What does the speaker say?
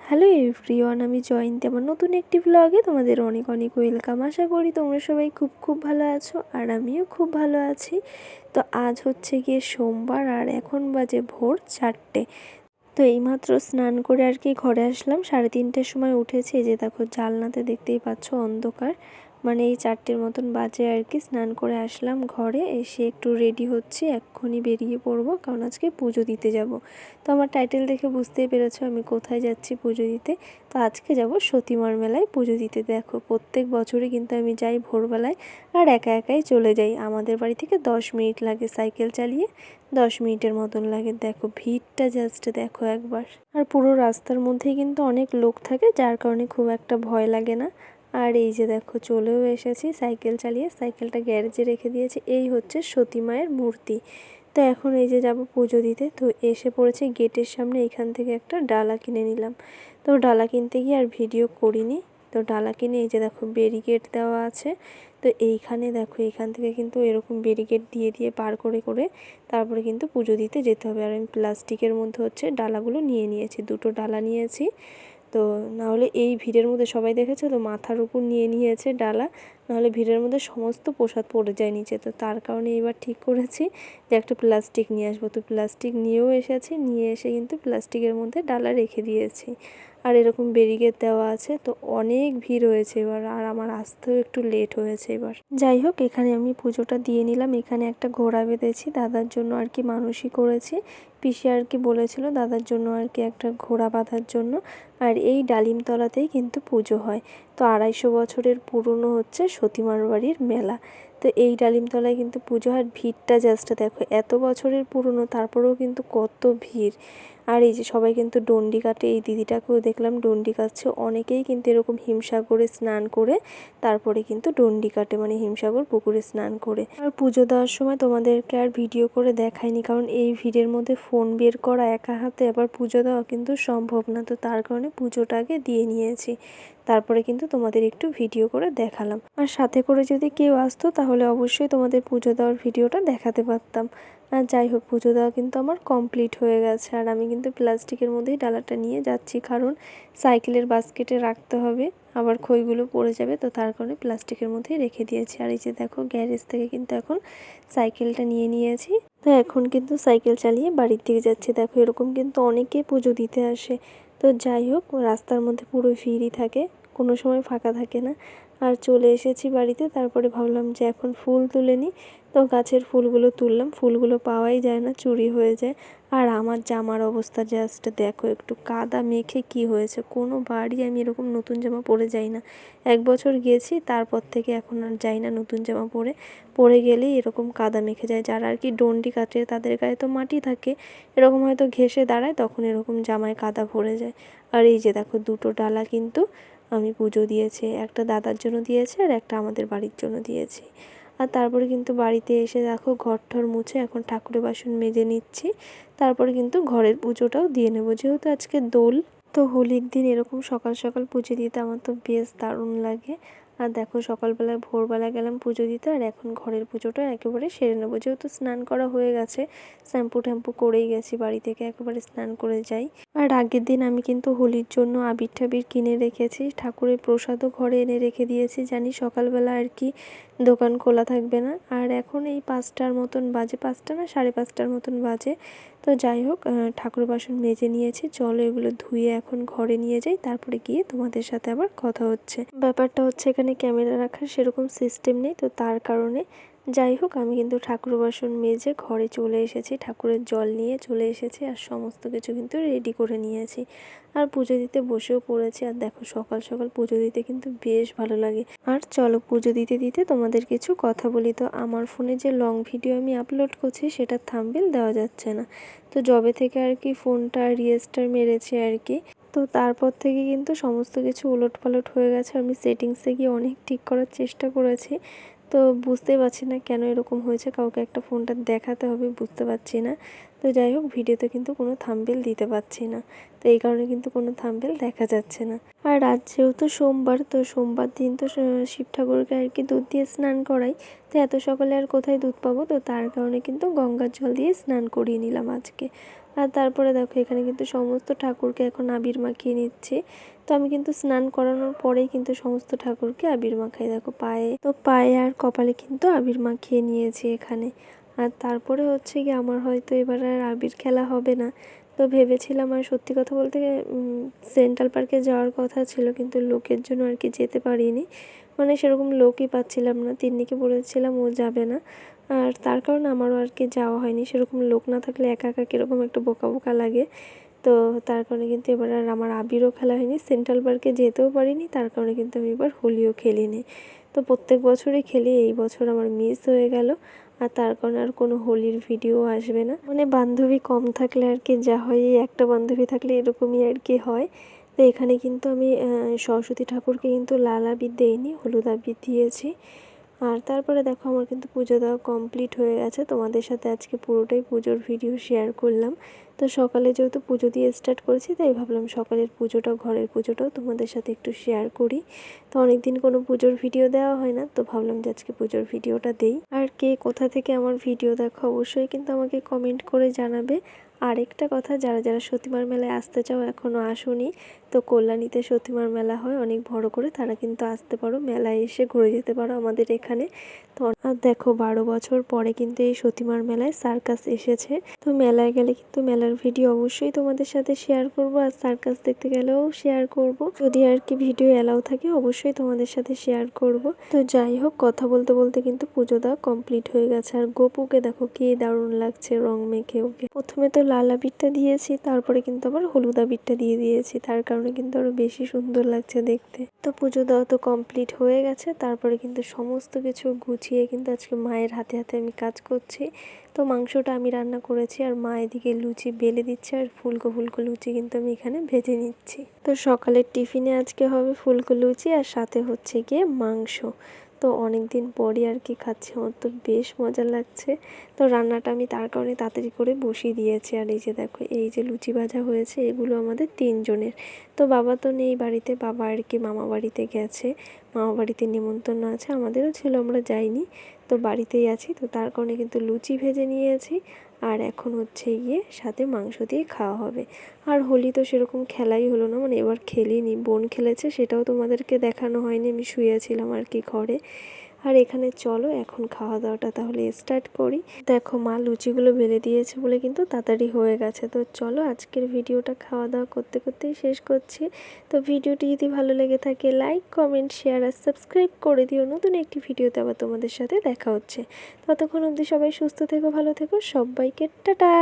Hello everyone, আমি জয়ন্তী। আমার নতুন একটি ব্লগে তোমাদের অনেক অনেক ওয়েলকাম। আশা করি তোমরা সবাই খুব ভালো আছো, আর আমিও খুব ভালো আছি। তো আজ হচ্ছে গিয়ে সোমবার, আর এখন বাজে ভোর 4টে। তো এইমাত্র স্নান করে আর কি ঘরে আসলাম। 3:30টার সময় উঠেছি। এই যে দেখো জানলাতে দেখতেই পাচ্ছ অন্ধকার, মানে এই 4টের মতন বাজে আর কি। স্নান করে আসলাম ঘরে, এসে একটু রেডি হচ্ছি, এক্ষুনি বেরিয়ে পড়বো, কারণ আজকে পুজো দিতে যাব। তো আমার টাইটেল দেখে বুঝতেই পেরেছো আমি কোথায় যাচ্ছি পুজো দিতে। তো আজকে যাব সতীমার মেলায় পুজো দিতে। দেখো প্রত্যেক বছরই কিন্তু আমি যাই ভোরবেলায়, আর একা একাই চলে যাই। আমাদের বাড়ি থেকে 10 মিনিট লাগে সাইকেল চালিয়ে, 10 মিনিটের মতন লাগে। দেখো ভিড়টা জাস্ট দেখো একবার। আর পুরো রাস্তার মধ্যেই কিন্তু অনেক লোক থাকে, যার কারণে খুব একটা ভয় লাগে না। আর এই যে দেখো চলেও এসেছি সাইকেল চালিয়ে, সাইকেলটা গ্যারেজে রেখে দিয়েছি। এই হচ্ছে সতী মায়ের মূর্তি। তো এখন এই যে যাব পুজো দিতে। তো এসে পড়েছে গেটের সামনে, এইখান থেকে একটা ডালা কিনে নিলাম। তো ডালা কিনতে গিয়ে আর ভিডিও করিনি। তো ডালা কিনে এই যে দেখো ব্যারিকেড দেওয়া আছে। তো এইখানে দেখো এইখান থেকে কিন্তু এরকম ব্যারিকেড দিয়ে দিয়ে পার করে করে তারপরে কিন্তু পুজো দিতে যেতে হবে। আর আমি প্লাস্টিকের মধ্যে হচ্ছে ডালাগুলো নিয়ে নিয়েছি, 2টো ডালা নিয়েছি। তো নাহলে এই ভিড়ের মধ্যে সবাই দেখেছো তো মাথার উপর নিয়ে নিয়েছে ডালা, নাহলে ভিড়ের মধ্যে সমস্ত প্রসাদ পড়ে যায় নিচে। তো তার কারণে এবার ঠিক করেছি যে একটা প্লাস্টিক নিয়ে আসবো। তো প্লাস্টিক নিয়েও এসেছি, নিয়ে এসে কিন্তু প্লাস্টিকের মধ্যে ডালা রেখে দিয়েছি। আর এরকম ব্যারিকেড দেওয়া আছে। তো অনেক ভিড় হয়েছে এবার, আর আমার আসতেও একটু লেট হয়েছে এবার। যাই হোক, এখানে আমি পুজোটা দিয়ে নিলাম। এখানে একটা ঘোড়া বেঁধেছি, দাদার জন্য আর কি মানসি করেছি। পিসি আর কি বলেছিল দাদার জন্য আর কি একটা ঘোড়া বাঁধার জন্য। আর এই ডালিমতলাতেই কিন্তু পুজো হয়। তো 250 বছরের পুরনো হচ্ছে সতীমার বাড়ির মেলা। তো এই ডালিমতলায় কিন্তু পুজো হয়। ভিড়টা জাস্ট দেখো, এত বছরের পুরনো তারপরেও কিন্তু কত ভিড়। আর এই যে সবাই কিন্তু ডন্ডি কাটে, এই দিদিটাকেও দেখলাম ডন্ডি কাটছে। অনেকেই কিন্তু এরকম হিমসাগরে স্নান করে তারপরে কিন্তু ডন্ডি কাটে, মানে হিমসাগর পুকুরে স্নান করে। আর পুজো দেওয়ার সময় তোমাদেরকে আর ভিডিও করে দেখাইনি, কারণ এই ভিড়ের মধ্যে ফোন বের করা একা হাতে আবার পুজো দেওয়া কিন্তু সম্ভব না। তো তার কারণে পুজোটা আগে দিয়ে নিয়েছি, তারপরে কিন্তু তোমাদের একটু ভিডিও করে দেখালাম। আর সাথে করে যদি কেউ আসতো তাহলে অবশ্যই তোমাদের পুজো দেওয়ার ভিডিওটা দেখাতে পারতাম। আর যাই হোক, পুজো দেওয়া কিন্তু আমার কমপ্লিট হয়ে গেছে। আর আমি কিন্তু প্লাস্টিকের মধ্যেই ডালাটা নিয়ে যাচ্ছি, কারণ সাইকেলের বাস্কেটে রাখতে হবে, আবার খইগুলো পড়ে যাবে। তো তার কারণে প্লাস্টিকের মধ্যেই রেখে দিয়েছি। আর এই যে দেখো গ্যারেজ থেকে কিন্তু এখন সাইকেলটা নিয়ে নিয়েছি। তো এখন কিন্তু সাইকেল চালিয়ে বাড়ির দিকে যাচ্ছি। দেখো এরকম কিন্তু অনেকে পুজো দিতে আসে। তো যাই হোক, রাস্তার মধ্যে পুরো ভিড়ই থাকে, কোনো সময় ফাঁকা থাকে না। আর চলে এসেছি বাড়িতে। তারপরে ভাবলাম যে এখন ফুল তুলে নিই। তো গাছের ফুলগুলো তুললাম, ফুলগুলো পাওয়াই যায় না, চুরি হয়ে যায়। আর আমার জামার অবস্থা জাস্ট দেখো, একটু কাদা মেখে কি হয়েছে। কোনো বাড়ি আমি এরকম নতুন জামা পরে যাই না। 1 বছর গিয়েছি, তারপর থেকে এখন আর যাই না নতুন জামা পরে। পরে গেলেই এরকম কাদা মেখে যায়। যারা আর কি ডন্ডি কাটে তাদের গায়ে তো মাটি থাকে, এরকম হয়তো ঘেঁষে দাঁড়ায়, তখন এরকম জামায় কাদা ভরে যায়। আর এই যে দেখো 2টো ডালা কিন্তু আমি পুজো দিয়েছি, একটা দাদার জন্য দিয়েছি আর একটা আমাদের বাড়ির জন্য দিয়েছি। আর তারপরে কিন্তু বাড়িতে এসে দেখো ঘর ঠর মুছে এখন ঠাকুরের বাসন মেজে নিচ্ছি। তারপরে কিন্তু ঘরের পুজোটাও দিয়ে নেবো, যেহেতু আজকে দোল। তো হোলির দিন এরকম সকাল সকাল পুজো দিতে আমার তো বেশ দারুণ লাগে। আর দেখো সকালবেলায় ভোরবেলা গেলাম পুজো দিতে, আর এখন ঘরের পুজোটা একেবারে সেরে নেবো, যেহেতু স্নান করা হয়ে গেছে। শ্যাম্পু ট্যাম্পু করেই গেছি, বাড়ি থেকে একেবারে স্নান করে যাই। আর আগের দিন আমি কিন্তু হোলির জন্য আবির টাবির কিনে রেখেছি, ঠাকুরের প্রসাদও ঘরে এনে রেখে দিয়েছি। জানি সকালবেলা আর কি দোকান খোলা থাকবে না। আর এখন এই 5টার মতন বাজে, 5টা না 5:30টার মতন বাজে। তো যাই হোক, ঠাকুর বাসন মেজে নিয়েছি, চলো এগুলো ধুয়ে এখন ঘরে নিয়ে যাই, তারপরে গিয়ে তোমাদের সাথে আবার কথা হচ্ছে। ব্যাপারটা হচ্ছে এখানে ক্যামেরা রাখার সেরকম সিস্টেম নেই, তো তার কারণে। যাই হোক, আমি কিন্তু ঠাকুর বাসন মেজে ঘরে চলে এসেছি, ঠাকুরের জল নিয়ে চলে এসেছি, আর সমস্ত কিছু কিন্তু রেডি করে নিয়েছি। আর পুজো দিতে বসেও পড়েছি। আর দেখো সকাল সকাল পুজো দিতে কিন্তু বেশ ভালো লাগে। আর চলো পুজো দিতে দিতে তোমাদের কিছু কথা বলি। তো আমার ফোনে যে লং ভিডিও আমি আপলোড করছি সেটার থাম্বনেল দেওয়া যাচ্ছে না। তো যবে থেকে আর কি ফোনটা রিস্টার্ট মেরেছে আর কি, তো তারপর থেকে কিন্তু সমস্ত কিছু ওলটপালট হয়ে গেছে। আমি সেটিংসে গিয়ে অনেক ঠিক করার চেষ্টা করেছি, তো বুঝতেই পারছি না কেন এরকম হয়েছে। কাউকে একটা ফোনটা দেখাতে হবে, বুঝতে পারছি না। তো যাই হোক, ভিডিওতে কিন্তু কোনো থাম্বনেল দিতে পারছি না, তো এই কারণে কিন্তু কোনো থাম্বনেল দেখা যাচ্ছে না। আর আজ যেহেতু সোমবার, তো সোমবার দিন তো শিব ঠাকুরকে আর কি দুধ দিয়ে স্নান করাই। তো এত সকালে আর কোথায় দুধ পাবো, তো তার কারণে কিন্তু গঙ্গার জল দিয়ে স্নান করিয়ে নিলাম আজকে। আর তারপরে দেখো এখানে কিন্তু সমস্ত ঠাকুরকে এখন আবির মাখিয়ে নিচ্ছে। তো আমি কিন্তু স্নান করানোর পরেই কিন্তু সমস্ত ঠাকুরকে আবির মাখাই। দেখো পায়ে আর কপালে কিন্তু আবির মাখিয়ে নিয়েছি এখানে। আর তারপরে হচ্ছে কি আমার হয়তো এবার আর আবির খেলা হবে না। তো ভেবেছিলাম, আর সত্যি কথা বলতে সেন্ট্রাল পার্কে যাওয়ার কথা ছিল, কিন্তু লোকের জন্য আর কি যেতে পারিনি। মানে সেরকম লোকই পাচ্ছিলাম না। তিন্নিকে বলেছিলাম, ও যাবে না। আর তার কারণে আমারও আর কি যাওয়া হয়নি। সেরকম লোক না থাকলে একা একা কীরকম একটু বোকা বোকা লাগে। তো তার কারণে কিন্তু এবার আর আমার আবিরও খেলা হয়নি, সেন্ট্রাল পার্কে যেতেও পারিনি। তার কারণে কিন্তু আমি এবার হোলিও খেলিনি। তো প্রত্যেক বছরই খেলি, এই বছর আমার মিস হয়ে গেল। আর তার কারণে আর কোনো হোলির ভিডিও আসবে না। মানে বান্ধবী কম থাকলে আর কি যা হয়, একটা বান্ধবী থাকলে এরকমই আর কি হয়। তো এখানে কিন্তু আমি সরস্বতী ঠাকুরকে কিন্তু লাল আবির দেইনি, হলুদ আবির দিয়েছি। আর তারপরে দেখো আমার কিন্তু পুজো দেওয়া কমপ্লিট হয়ে গেছে। তোমাদের সাথে আজকে পুরোটাই পুজোর ভিডিও শেয়ার করলাম। তো সকালে যেহেতু পুজো দিয়ে স্টার্ট করেছি, তাই ভাবলাম সকালের পুজোটা, ঘরের পুজোটাও তোমাদের সাথে একটু শেয়ার করি। তো অনেকদিন কোনো পুজোর ভিডিও দেওয়া হয় না, তো ভাবলাম যে আজকে পুজোর ভিডিওটা দেই। আর কে কোথা থেকে আমার ভিডিও দেখো অবশ্যই কিন্তু আমাকে কমেন্ট করে জানাবে। আরেকটা কথা, যারা যারা সতীমার মেলায় আসতে চাও, এখনও আসোনি, তো কল্যাণীতে সতীমার মেলা হয় অনেক বড় করে, তারা কিন্তু আসতে পারো, মেলায় এসে ঘুরে যেতে পারো আমাদের এখানে। তো আর দেখো 12 বছর পরে কিন্তু এই সতীমার মেলায় সার্কাস এসেছে। তো মেলায় গেলে কিন্তু মেলার ভিডিও অবশ্যই তোমাদের সাথে শেয়ার করব, আর সার্কাস দেখতে গেলেও শেয়ার করব। যদি আর কি ভিডিও অ্যালাউ থাকে অবশ্যই তোমাদের সাথে শেয়ার করব। তো যাই হোক, কথা বলতে বলতে কিন্তু পুজো দেওয়া কমপ্লিট হয়ে গেছে। আর গোপুকে দেখো কি দারুণ লাগছে রং মেখে। ওকে প্রথমে তো লাল আবিরটা দিয়েছি, তারপরে কিন্তু আবার হলুদ আবিরটা দিয়ে দিয়েছি, তার কারণে কিন্তু আরো বেশি সুন্দর লাগছে দেখতে। তো পুজো দেওয়া তো কমপ্লিট হয়ে গেছে। তারপরে কিন্তু সমস্ত কিছু গুছিয়ে কিন্তু আজকে মায়ের হাতে হাতে আমি কাজ করছি। তো মাংসটা আমি রান্না করেছি, আর মা এদিকে লুচি বেলে দিচ্ছে, আর ফুলকো ফুলকো লুচি কিন্তু আমি এখানে ভেজে নিচ্ছি। তো সকালের টিফিনে আজকে হবে ফুলকো লুচি, আর সাথে হচ্ছে গিয়ে মাংস। তো অনেক দিন পরই আর কি খাচ্ছি, আমার তো বেশ মজা লাগছে। তো রান্নাটা আমি তার কারণে তাড়াতাড়ি করে বসিয়ে দিয়েছি। আর এই যে দেখো, এই যে লুচি ভাজা হয়েছে, এগুলো আমাদের 3 জনের। তো বাবা তো নেই বাড়িতে, বাবা আর কি মামা বাড়িতে গেছে, মামা বাড়িতে নিমন্ত্রণ আছে, আমাদেরও ছিল, আমরা যাইনি, তো বাড়িতেই আছি। তো তার কারণে কিন্তু লুচি ভেজে নিয়েছি, আর এখন হচ্ছে গিয়ে সাথে মাংস দিয়ে খাওয়া হবে। আর হোলি তো সেরকম খেলাই হলো না, মানে এবার খেলিনি, বোন খেলেছে, সেটাও তোমাদেরকে দেখানো হয়নি, আমি শুয়েছিলাম আর কি ঘরে। আর এখানে চলো এখন খাওয়া দাওয়াটা তাহলে স্টার্ট করি। দেখো মা লুচিগুলো বেলে দিয়েছে বলে কিন্তু তাড়াতাড়ি হয়ে গেছে। তো চলো আজকের ভিডিওটা খাওয়া দাওয়া করতে করতেই শেষ করছি। তো ভিডিওটি যদি ভালো লেগে থাকে লাইক কমেন্ট শেয়ার আর সাবস্ক্রাইব করে দিও। নতুন একটি ভিডিওতে আবার তোমাদের সাথে দেখা হচ্ছে। ততক্ষণ অবধি সবাই সুস্থ থেকো, ভালো থেকো, সবাইকে টাটা।